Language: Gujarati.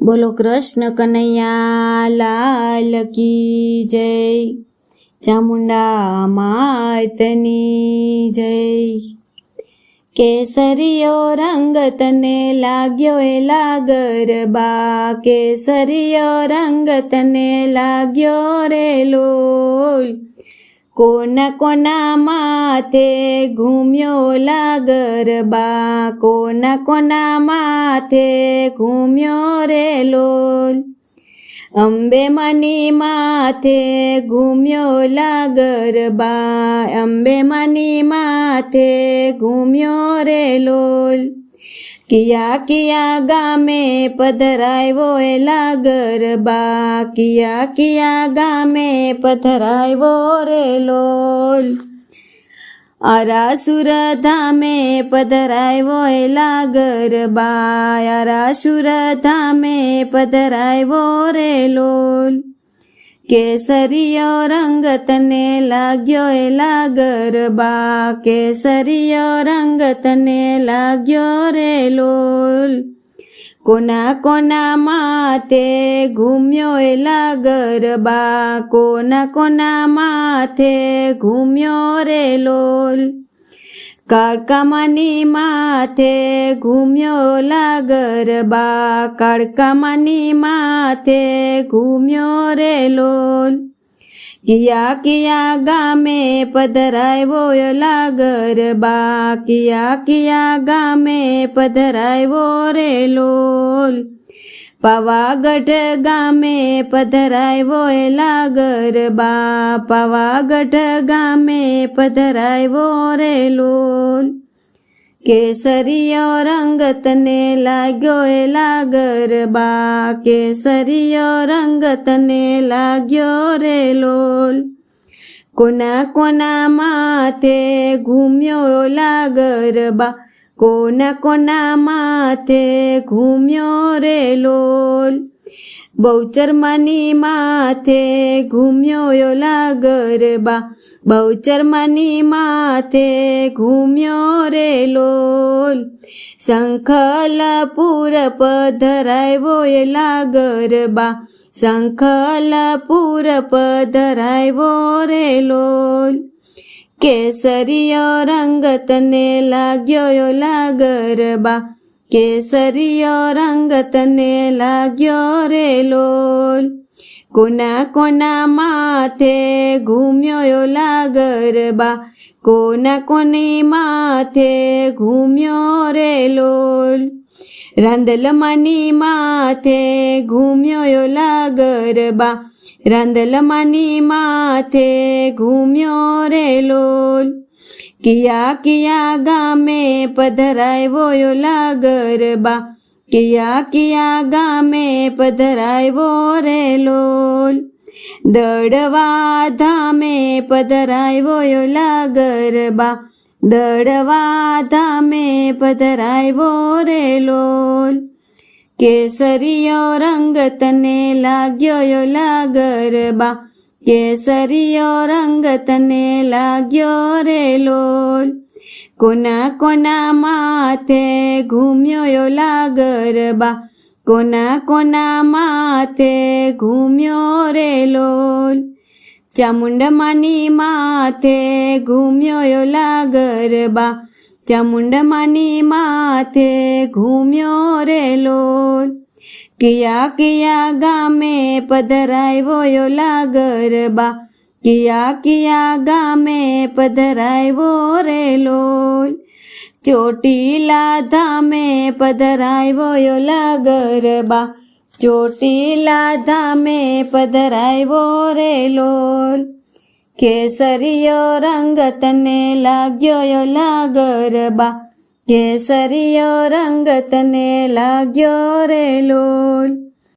બોલો કૃષ્ણ કનૈયા લાલ કી જય, ચામુંડા માતની જય। કેસરિયો રંગ તને લાગ્યો એલા ગરબા, કેસરિયો રંગ તને લાગ્યો રે લોલ। કોના કોના માથે ઘૂમ્યો લા ગરબા, કોના કોના માથે ઘૂમ્યો રે લોલ। અંબે માની માથે ઘૂમ્યો લા ગરબા, અંબે માની માથે ઘૂમ્યો રે લોલ। કિયા કિયા ગામે પધરાવ્યો એલા ગરબા, કિયા કિયા ગામે પધરાવ્યો રે લોલ। આરાસુર ધામે પધરાવ્યો એલા ગરબા, આરાસુર ધામે પધરાવ્યો રે લોલ। કેસરિયો રંગ તને લાગ્યો એલા ગરબા, કેસરિયો રંગ તને લાગ્યો રે લોલ। કોના કોના માથે ઘૂમ્યો એલા ગરબા, કોના કોના માથે ઘૂમ્યો રે લોલ। કાળકામાની માથે ઘૂમ્યો લા ગરબા, કાળકામાની માથે ઘૂમ્યો રે લોલ। કિયા કિયા ગામે પધરાવ્યો એલા ગરબા, કિયા કિયા ગામે પધરાવ્યો રે લોલ। પાવાગઢ ગામે પધરાવ્યો એલા ગરબા, પાવાગઢ ગામે પધરાવ્યો રે લોલ। કેસરિયો રંગ તને લાગ્યો એલા ગરબા, કેસરિયો રંગ તને લાગ્યો રે લોલ। કોના કોના માથે ઘૂમ્યો લા ગરબા, કોના કોના માથે ઘૂમ્યો રે લોલ। બહુચરમાની માથે ઘૂમ્યો લા ગરબા, બહુચરમાની માથે ઘૂમ્યો રે લોલ। શંખલપુર પધરાવ્યો એલા ગરબા, શંખલપુર પધરાવ્યો રે લોલ। કેસરિયો રંગ તને લાગ્યો એલા ગરબા, કેસરિયો રંગ તને લાગ્યો રે લોલ। કોના કોના માથે ઘૂમ્યો એલા ગરબા, કોના કોની માથે ઘૂમ્યો રે લોલ। રાંદલમાની માથે ઘૂમ્યો એલા ગરબા, રાંદલમાની માથે ઘૂમ્યો રે લોલ। કિયા કિયા ગામે પધરાવ્યો એલા ગરબા, કિયા કિયા ગામે પધરાવ્યો રે લોલ। દળવા ધામે પધરાવ્યો એલા ગરબા, દળવા ધામે પધરાવ્યો રે લોલ। કેસરિયો રંગ તને લાગ્યો એલા ગરબા, કેસરિયો રંગ તને લાગ્યો રે લોલ। કોના કોના માથે ઘૂમ્યો એલા ગરબા, કોના કોના માથે ઘૂમ્યો રે લોલ। ચામુંડમાની માથે ઘૂમ્યો એલા ગરબા, ચામુંડમાની માથે ઘૂમ્યો રે લોલ। કિયા કિયા ગામે પધરાવ્યો એલા ગરબા, કિયા કિયા ગામે પધરાવ્યો રે લોલ। ચોટીલા ધામે પધરાવ્યો એલા ગરબા, ચોટીલા ધામે પધરાવ્યો રે લોલ। કેસરિયો રંગ તને લાગ્યો એલા ગરબા, કેસરિયો રંગ તને લાગ્યો રે લોલ।